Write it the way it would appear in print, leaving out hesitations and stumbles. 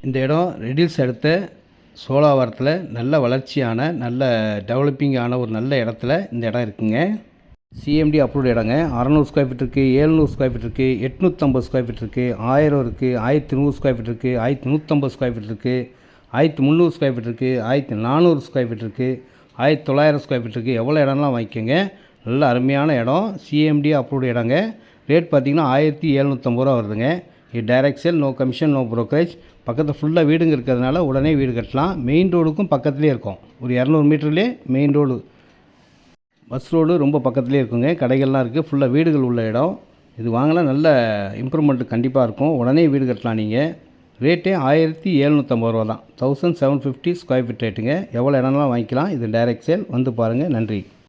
இந்த இடம் ரெடில்ஸ் அடுத்த சோலாவரத்தில் நல்ல வளர்ச்சியான நல்ல டெவலப்பிங்கான ஒரு நல்ல இடத்துல இந்த இடம் இருக்குங்க. சிஎம்டி அப்ரூவ்டு இடங்க. 600 ஸ்கொயர் ஃபீட் இருக்குது, 700 ஸ்கொயர் ஃபீட் இருக்குது, 850 ஸ்கொயர் ஃபீட் இருக்குது, 1000 இருக்குது, 1100 ஸ்கொயர் ஃபீட் இருக்குது, 1150 ஸ்கொயர் ஃபீட் இருக்குது, 1300 ஸ்கொயர் ஃபீட் இருக்குது, 1400 ஸ்கொயர் ஃபீட் இருக்குது, 1900 ஸ்கொயர் ஃபீட் இருக்குது. எவ்வளோ இடம்லாம் வாங்கிக்கோங்க. நல்ல அருமையான இடம். சிஎம்டி அப்ரூவ்டு இடங்க. ரேட் பார்த்திங்கன்னா 1750 ரூபா வருதுங்க. இது direct sale, no commission, no brokerage. பக்கத்தில் ஃபுல்லாக வீடுங்க இருக்கிறதுனால உடனே வீடு கட்டலாம். மெயின் ரோடுக்கும் பக்கத்துலேயே இருக்கும். ஒரு 200 மீட்டர்லேயே மெயின் ரோடு, பஸ் ரோடு ரொம்ப பக்கத்துலேயே இருக்குங்க. கடைகள்லாம் இருக்குது. ஃபுல்லாக வீடுகள் உள்ள இடம். இது வாங்கினா நல்ல இம்ப்ரூவ்மெண்ட்டு கண்டிப்பாக இருக்கும். உடனே வீடு கட்டலாம் நீங்கள். ரேட்டே 1750 ரூபா தான். 1750 ஸ்கொயர் ஃபீட் ரேட்டுங்க. எவ்வளோ இடம்லாம் வாங்கிக்கலாம். இது டைரக்ட் சேல். வந்து பாருங்கள். நன்றி.